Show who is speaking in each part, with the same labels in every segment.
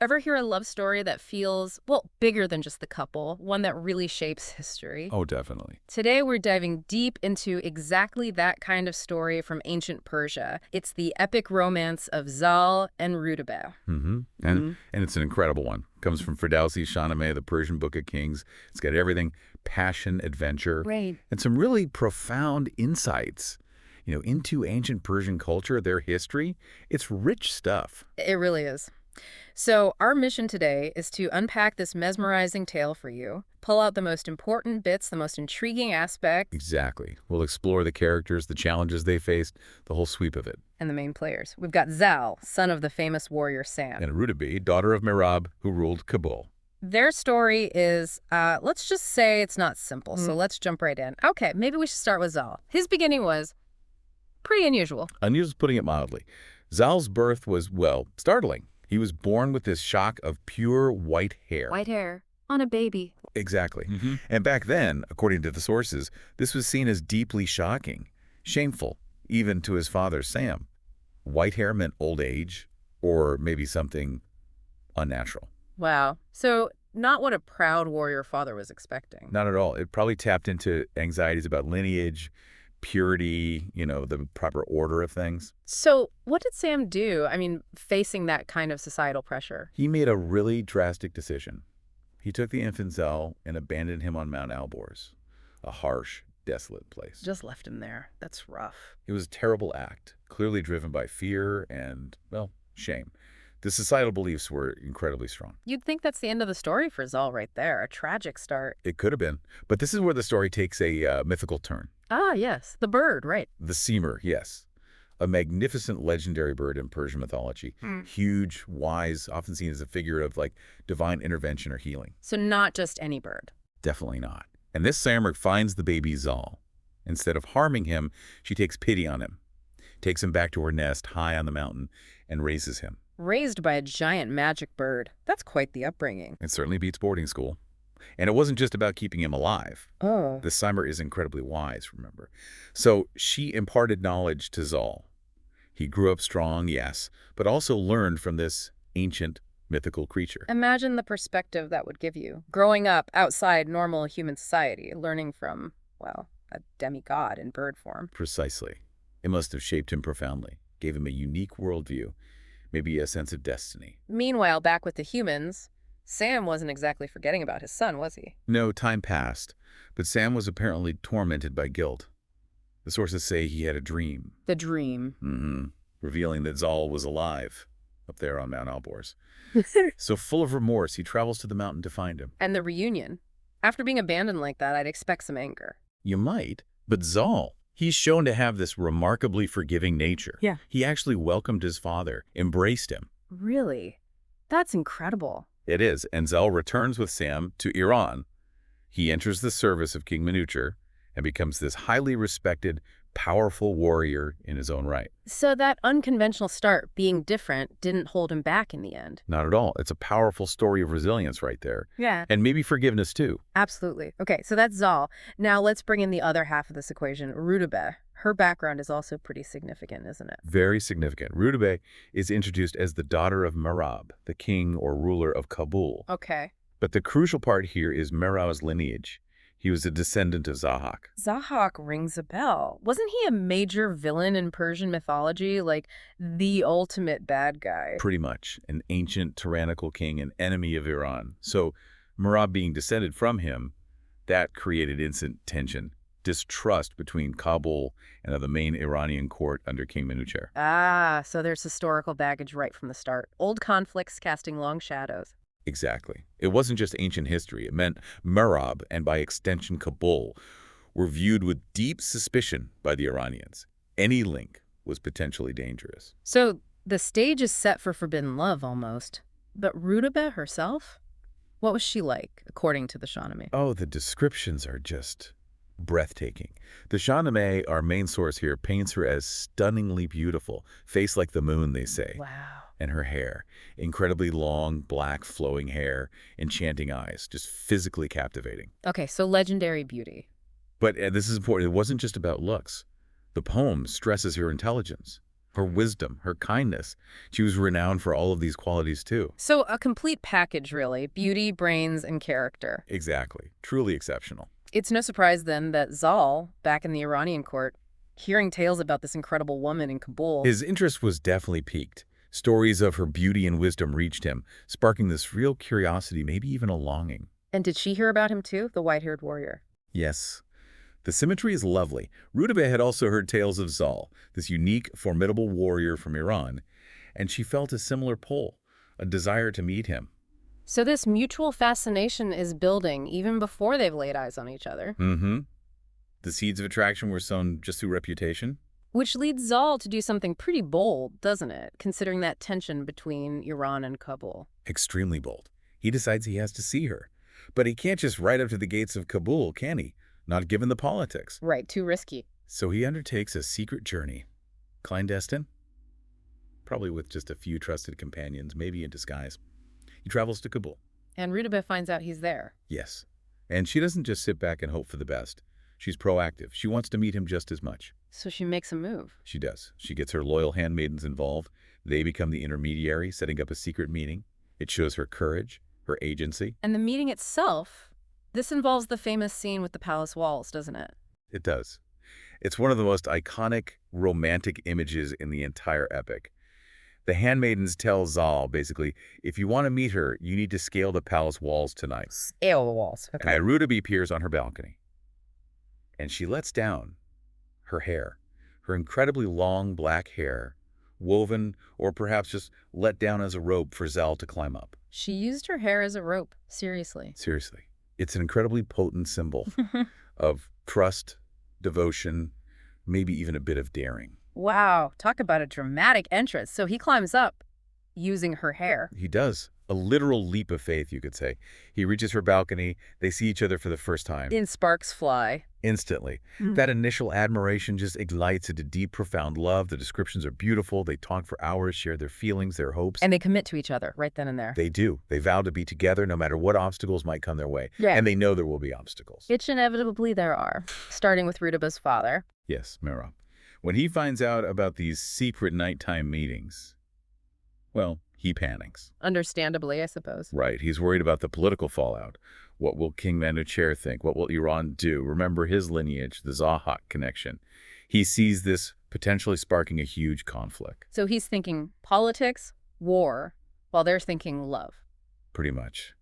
Speaker 1: Ever hear a love story that feels, well, bigger than just the couple, one that really shapes history?
Speaker 2: Oh, definitely.
Speaker 1: Today, we're diving deep into exactly that kind of story from ancient Persia. It's the epic romance of ZAl and RUDABEH.
Speaker 2: And it's an incredible one. Comes from Ferdowsi's Shahnameh, the Persian Book of Kings. It's got everything, passion, adventure,
Speaker 1: Right.
Speaker 2: and some really profound insights, into ancient Persian culture, their history. It's rich stuff.
Speaker 1: It really is. So our mission today is to unpack this mesmerizing tale for you, pull out the most important bits, the most intriguing aspects,
Speaker 2: Exactly. We'll explore the characters, the challenges they faced, the whole sweep of it.
Speaker 1: and the main players. We've got ZAl, son of the famous warrior Sam.
Speaker 2: And RUDABEH, daughter of Merab, who ruled Kabul.
Speaker 1: Their story is, let's just say it's not simple, so let's jump right in. Okay, maybe we should start with ZAl. His beginning was pretty unusual.
Speaker 2: Unusual, putting it mildly. Zal's birth was, well, startling. He was born with this shock of pure white hair.
Speaker 1: White hair on a baby.
Speaker 2: Exactly. And back then, according to the sources, this was seen as deeply shocking, shameful, even to his father, Sam. White hair meant old age, or maybe something unnatural.
Speaker 1: Wow. So not what a proud warrior father was expecting.
Speaker 2: Not at all. It probably tapped into anxieties about lineage, purity, the proper order of things.
Speaker 1: So what did Sam do, facing that kind of societal pressure?
Speaker 2: He made a really drastic decision. He took the infant Zal and abandoned him on Mount Alborz, a harsh, desolate place.
Speaker 1: Just left him there. That's rough.
Speaker 2: It was a terrible act, clearly driven by fear and, well, shame. The societal beliefs were incredibly strong.
Speaker 1: You'd think that's the end of the story for ZAl right there. A tragic start.
Speaker 2: It could have been. But this is where the story takes a mythical turn.
Speaker 1: Ah, yes. The bird, right.
Speaker 2: The Seamer, yes. A magnificent legendary bird in Persian mythology. Huge, wise, often seen as a figure of, divine intervention or healing.
Speaker 1: So not just any bird.
Speaker 2: Definitely not. And this Seamer finds the baby Zal. Instead of harming him, she takes pity on him, takes him back to her nest high on the mountain, and raises him.
Speaker 1: Raised by a giant magic bird. That's quite the upbringing.
Speaker 2: It certainly beats boarding school. And it wasn't just about keeping him alive.
Speaker 1: Oh.
Speaker 2: The Seamer is incredibly wise, remember. So she imparted knowledge to Zal. He grew up strong, yes, but also learned from this ancient mythical creature.
Speaker 1: Imagine the perspective that would give you. Growing up outside normal human society, learning from, well, a demigod in bird form.
Speaker 2: Precisely. It must have shaped him profoundly, gave him a unique worldview, maybe a sense of destiny.
Speaker 1: Meanwhile, back with the humans, Sam wasn't exactly forgetting about his son, was he?
Speaker 2: No, time passed, but Sam was apparently tormented by guilt. The sources say he had a dream.
Speaker 1: The dream.
Speaker 2: Revealing that Zal was alive up there on Mount Alborz. So full of remorse, he travels to the mountain to find him.
Speaker 1: And the reunion. After being abandoned like that, I'd expect some anger.
Speaker 2: You might, but Zal, he's shown to have this remarkably forgiving nature.
Speaker 1: Yeah.
Speaker 2: He actually welcomed his father, embraced him.
Speaker 1: Really? That's incredible.
Speaker 2: It is, and Zal returns with Sam to Iran. He enters the service of King Manucher and becomes this highly respected, powerful warrior in his own right.
Speaker 1: So that unconventional start, being different, didn't hold him back in the end.
Speaker 2: Not at all. It's a powerful story of resilience right there.
Speaker 1: Yeah.
Speaker 2: And maybe forgiveness, too.
Speaker 1: Absolutely. Okay, so that's ZAl. Now let's bring in the other half of this equation, RUDABEH. Her background is also pretty significant, isn't it?
Speaker 2: Very significant. RUDABEH is introduced as the daughter of Merab, the king or ruler of Kabul.
Speaker 1: Okay.
Speaker 2: But the crucial part here is Merab's lineage. He was a descendant of Zahak.
Speaker 1: Zahak rings a bell. Wasn't he a major villain in Persian mythology? Like the ultimate bad guy?
Speaker 2: Pretty much. An ancient tyrannical king, an enemy of Iran. So Merab being descended from him, that created instant tension, distrust between Kabul and the main Iranian court under King Manucher.
Speaker 1: Ah, so there's historical baggage right from the start. Old conflicts casting long shadows.
Speaker 2: Exactly. It wasn't just ancient history. It meant Merab, and by extension Kabul, were viewed with deep suspicion by the Iranians. Any link was potentially dangerous.
Speaker 1: So the stage is set for forbidden love almost. But RUDABEH herself? What was she like, according to the Shahnameh?
Speaker 2: Oh, the descriptions are just breathtaking. The Shahnameh, our main source here, paints her as stunningly beautiful, face like the moon, they say.
Speaker 1: Wow.
Speaker 2: And her hair, incredibly long, black, flowing hair, enchanting eyes, just physically captivating.
Speaker 1: Okay, so legendary beauty.
Speaker 2: But this is important. It wasn't just about looks. The poem stresses her intelligence, her wisdom, her kindness. She was renowned for all of these qualities too.
Speaker 1: So a complete package, really. Beauty, brains, and character.
Speaker 2: Exactly. Truly exceptional.
Speaker 1: It's no surprise, then, that Zal, back in the Iranian court, hearing tales about this incredible woman in Kabul.
Speaker 2: His interest was definitely piqued. Stories of her beauty and wisdom reached him, sparking this real curiosity, maybe even a longing.
Speaker 1: And did she hear about him too, the white-haired warrior?
Speaker 2: Yes. The symmetry is lovely. Rudabeh had also heard tales of Zal, this unique, formidable warrior from Iran, and she felt a similar pull, a desire to meet him.
Speaker 1: So this mutual fascination is building even before they've laid eyes on each other.
Speaker 2: Mm-hmm. The seeds of attraction were sown just through reputation.
Speaker 1: Which leads Zal to do something pretty bold, doesn't it, considering that tension between Iran and Kabul?
Speaker 2: Extremely bold. He decides he has to see her. But he can't just ride up to the gates of Kabul, can he? Not given the politics.
Speaker 1: Right, too risky.
Speaker 2: So he undertakes a secret journey. Clandestine? Probably with just a few trusted companions, maybe in disguise. He travels to Kabul.
Speaker 1: And Rudabeh finds out he's there.
Speaker 2: Yes. And she doesn't just sit back and hope for the best. She's proactive. She wants to meet him just as much.
Speaker 1: So she makes a move.
Speaker 2: She does. She gets her loyal handmaidens involved. They become the intermediary, setting up a secret meeting. It shows her courage, her agency.
Speaker 1: And the meeting itself, this involves the famous scene with the palace walls, doesn't it?
Speaker 2: It does. It's one of the most iconic, romantic images in the entire epic. The handmaidens tell Zal, basically, if you want to meet her, you need to scale the palace walls tonight.
Speaker 1: Scale the walls. Okay.
Speaker 2: And Rudabeh appears on her balcony. And she lets down her hair, her incredibly long black hair, woven or perhaps just let down as a rope for Zal to climb up.
Speaker 1: She used her hair as a rope. Seriously.
Speaker 2: Seriously. It's an incredibly potent symbol of trust, devotion, maybe even a bit of daring.
Speaker 1: Wow. Talk about a dramatic entrance. So he climbs up using her hair.
Speaker 2: He does. A literal leap of faith, you could say. He reaches her balcony. They see each other for the first time.
Speaker 1: In sparks fly.
Speaker 2: Instantly. That initial admiration just ignites into deep, profound love. The descriptions are beautiful. They talk for hours, share their feelings, their hopes.
Speaker 1: And they commit to each other right then and there.
Speaker 2: They do. They vow to be together no matter what obstacles might come their way.
Speaker 1: Yeah.
Speaker 2: And they know there will be obstacles.
Speaker 1: Which inevitably there are, starting with Rudabeh's father.
Speaker 2: Yes, Merab. When he finds out about these secret nighttime meetings, well, he panics.
Speaker 1: Understandably, I suppose.
Speaker 2: Right. He's worried about the political fallout. What will King Manucher think? What will Iran do? Remember his lineage, the Zahak connection. He sees this potentially sparking a huge conflict.
Speaker 1: So he's thinking politics, war, while they're thinking love.
Speaker 2: Pretty much.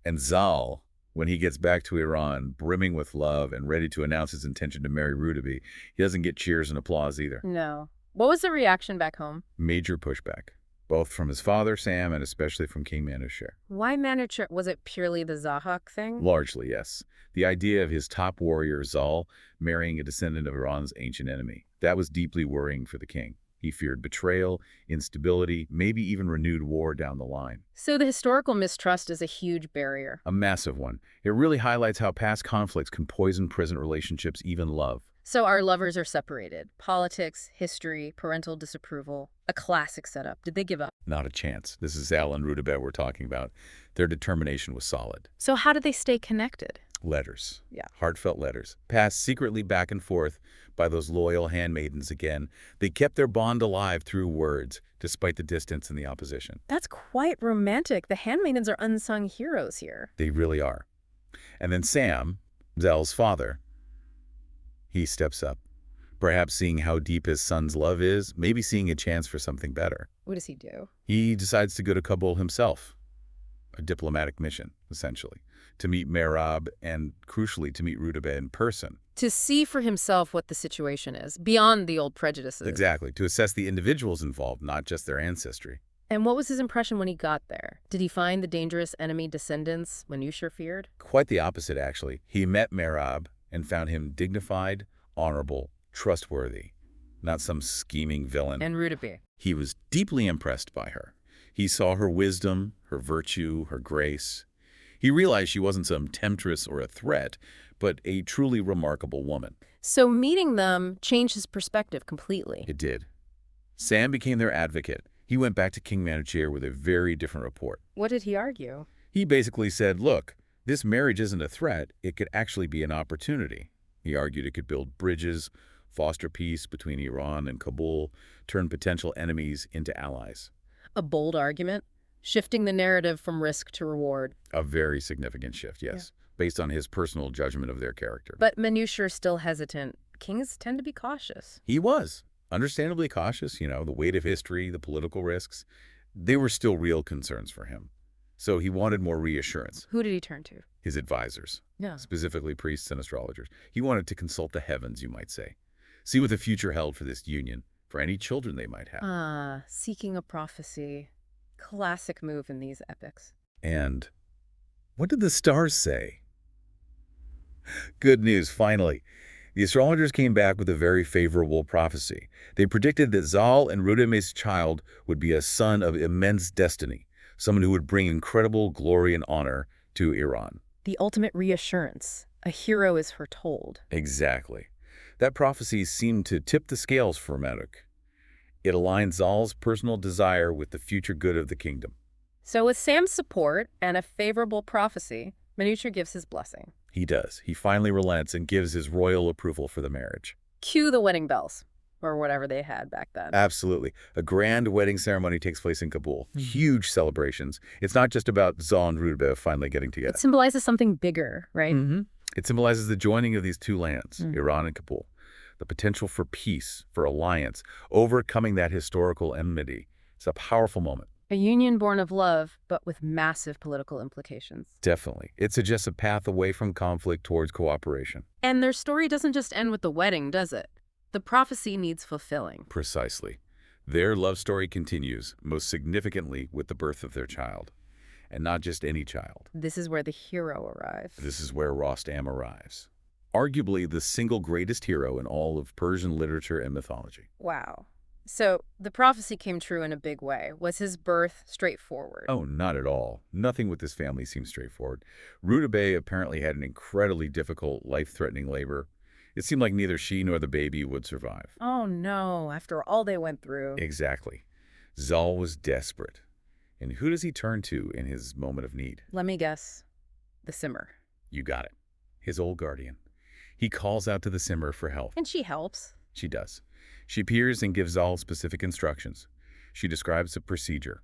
Speaker 2: And Zal, when he gets back to Iran, brimming with love and ready to announce his intention to marry Rudabeh, he doesn't get cheers and applause either.
Speaker 1: No. What was the reaction back home?
Speaker 2: Major pushback, both from his father, Sam, and especially from King Manucher.
Speaker 1: Why Manucher? Was it purely the Zahak thing?
Speaker 2: Largely, yes. The idea of his top warrior, Zal, marrying a descendant of Iran's ancient enemy. That was deeply worrying for the king. He feared betrayal, instability, maybe even renewed war down the line.
Speaker 1: So the historical mistrust is a huge barrier.
Speaker 2: A massive one. It really highlights how past conflicts can poison present relationships, even love.
Speaker 1: So our lovers are separated. Politics, history, parental disapproval. A classic setup. Did they give up?
Speaker 2: Not a chance. This is ZAl and RUDABEH we're talking about. Their determination was solid.
Speaker 1: So how did they stay connected?
Speaker 2: Letters.
Speaker 1: Yeah.
Speaker 2: Heartfelt letters. Passed secretly back and forth by those loyal handmaidens again. They kept their bond alive through words, despite the distance and the opposition.
Speaker 1: That's quite romantic. The handmaidens are unsung heroes here.
Speaker 2: They really are. And then Sam, Zal's father, he steps up. Perhaps seeing how deep his son's love is, maybe seeing a chance for something better.
Speaker 1: What does he do?
Speaker 2: He decides to go to Kabul himself. A diplomatic mission, essentially. To meet Merab and, crucially, to meet Rudabeh in person.
Speaker 1: To see for himself what the situation is, beyond the old prejudices.
Speaker 2: Exactly. To assess the individuals involved, not just their ancestry.
Speaker 1: And what was his impression when he got there? Did he find the dangerous enemy descendants Manucher feared?
Speaker 2: Quite the opposite, actually. He met Merab and found him dignified, honorable, trustworthy. Not some scheming villain.
Speaker 1: And Rudabeh.
Speaker 2: He was deeply impressed by her. He saw her wisdom, her virtue, her grace. He realized she wasn't some temptress or a threat, but a truly remarkable woman.
Speaker 1: So meeting them changed his perspective completely.
Speaker 2: It did. Sam became their advocate. He went back to King Manucher with a very different report.
Speaker 1: What did he argue?
Speaker 2: He basically said, look, this marriage isn't a threat. It could actually be an opportunity. He argued it could build bridges, foster peace between Iran and Kabul, turn potential enemies into allies.
Speaker 1: A bold argument, shifting the narrative from risk to reward.
Speaker 2: A very significant shift,
Speaker 1: Yeah.
Speaker 2: yes, based on his personal judgment of their character.
Speaker 1: But Manushr's still hesitant. Kings tend to be cautious.
Speaker 2: He was understandably cautious, the weight of history, the political risks. They were still real concerns for him. So he wanted more reassurance.
Speaker 1: Who did he turn to?
Speaker 2: His advisors,
Speaker 1: Yeah.
Speaker 2: specifically priests and astrologers. He wanted to consult the heavens, you might say. See what the future held for this union, for any children they might have.
Speaker 1: Ah, seeking a prophecy. Classic move in these epics.
Speaker 2: And what did the stars say? Good news, finally. The astrologers came back with a very favorable prophecy. They predicted that ZAl and RUDABEH's child would be a son of immense destiny, someone who would bring incredible glory and honor to Iran.
Speaker 1: The ultimate reassurance. A hero is foretold.
Speaker 2: Exactly. That prophecy seemed to tip the scales for Medoc. It aligned ZAl's personal desire with the future good of the kingdom.
Speaker 1: So with Sam's support and a favorable prophecy, Manushr gives his blessing.
Speaker 2: He does. He finally relents and gives his royal approval for the marriage.
Speaker 1: Cue the wedding bells, or whatever they had back then.
Speaker 2: Absolutely. A grand wedding ceremony takes place in Kabul. Huge celebrations. It's not just about ZAl and RUDABEH finally getting together.
Speaker 1: It symbolizes something bigger, right?
Speaker 2: It symbolizes the joining of these two lands, Iran and Kabul. The potential for peace, for alliance, overcoming that historical enmity. It's a powerful moment.
Speaker 1: A union born of love, but with massive political implications.
Speaker 2: Definitely. It suggests a path away from conflict towards cooperation.
Speaker 1: And their story doesn't just end with the wedding, does it? The prophecy needs fulfilling.
Speaker 2: Precisely. Their love story continues, most significantly with the birth of their child. And not just any child.
Speaker 1: This is where the hero arrives.
Speaker 2: This is where Rostam arrives. Arguably the single greatest hero in all of Persian literature and mythology.
Speaker 1: Wow. So the prophecy came true in a big way. Was his birth straightforward?
Speaker 2: Oh, not at all. Nothing with this family seems straightforward. RUDABEH apparently had an incredibly difficult, life-threatening labor. It seemed like neither she nor the baby would survive.
Speaker 1: Oh no, after all they went through.
Speaker 2: Exactly. ZAl was desperate. And who does he turn to in his moment of need?
Speaker 1: Let me guess. The Simmer.
Speaker 2: You got it. His old guardian. He calls out to the Simmer for help.
Speaker 1: And she helps.
Speaker 2: She does. She appears and gives ZAl specific instructions. She describes the procedure.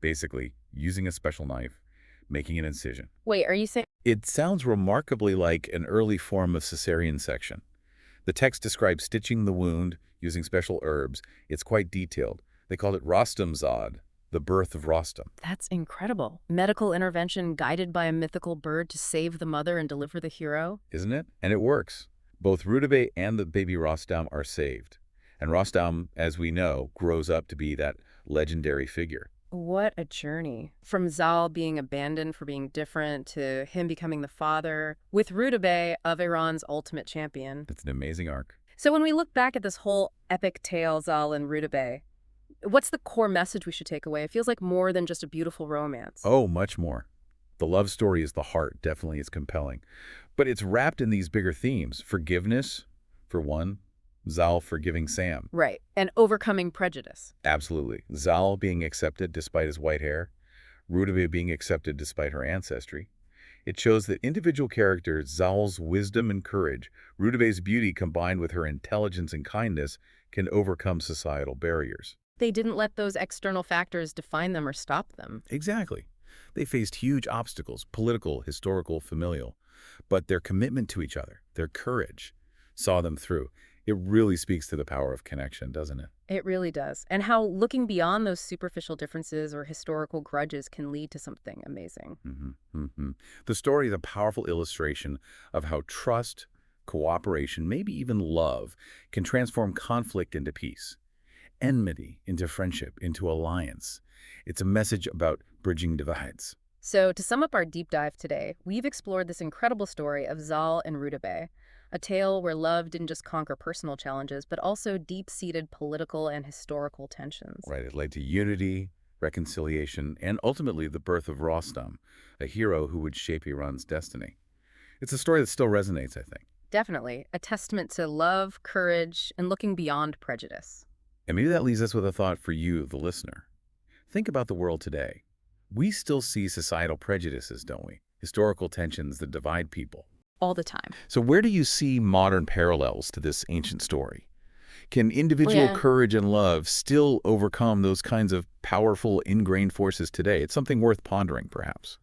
Speaker 2: Basically, using a special knife, making an incision.
Speaker 1: Wait, are you saying?
Speaker 2: It sounds remarkably like an early form of cesarean section. The text describes stitching the wound using special herbs. It's quite detailed. They called it Rostamzad, the birth of Rostam.
Speaker 1: That's incredible. Medical intervention guided by a mythical bird to save the mother and deliver the hero?
Speaker 2: Isn't it? And it works. Both RUDABEH and the baby Rostam are saved. And Rostam, as we know, grows up to be that legendary figure.
Speaker 1: What a journey. From ZAl being abandoned for being different to him becoming the father, with RUDABEH of Iran's ultimate champion.
Speaker 2: It's an amazing arc.
Speaker 1: So when we look back at this whole epic tale, ZAl and RUDABEH, what's the core message we should take away? It feels like more than just a beautiful romance.
Speaker 2: Oh, much more. The love story is the heart, definitely is compelling. But it's wrapped in these bigger themes. Forgiveness, for one. ZAl forgiving Sam.
Speaker 1: Right, and overcoming prejudice.
Speaker 2: Absolutely. ZAl being accepted despite his white hair. RUDABEH being accepted despite her ancestry. It shows that individual characters, ZAl's wisdom and courage, RUDABEH's beauty combined with her intelligence and kindness, can overcome societal barriers.
Speaker 1: They didn't let those external factors define them or stop them.
Speaker 2: Exactly. They faced huge obstacles, political, historical, familial. But their commitment to each other, their courage, saw them through. It really speaks to the power of connection, doesn't it?
Speaker 1: It really does. And how looking beyond those superficial differences or historical grudges can lead to something amazing.
Speaker 2: The story is a powerful illustration of how trust, cooperation, maybe even love, can transform conflict into peace, enmity into friendship, into alliance. It's a message about bridging divides.
Speaker 1: So to sum up our deep dive today, we've explored this incredible story of ZAl and RUDABEH, a tale where love didn't just conquer personal challenges, but also deep-seated political and historical tensions.
Speaker 2: Right, it led to unity, reconciliation, and ultimately the birth of Rostam, a hero who would shape Iran's destiny. It's a story that still resonates, I think.
Speaker 1: Definitely, a testament to love, courage, and looking beyond prejudice.
Speaker 2: And maybe that leaves us with a thought for you, the listener. Think about the world today. We still see societal prejudices, don't we? Historical tensions that divide people.
Speaker 3: all the time.
Speaker 2: So where do you see modern parallels to this ancient story? Can
Speaker 3: Oh,
Speaker 2: individual
Speaker 3: yeah.
Speaker 2: courage and love still overcome those kinds of powerful, ingrained forces today? It's something worth pondering, perhaps.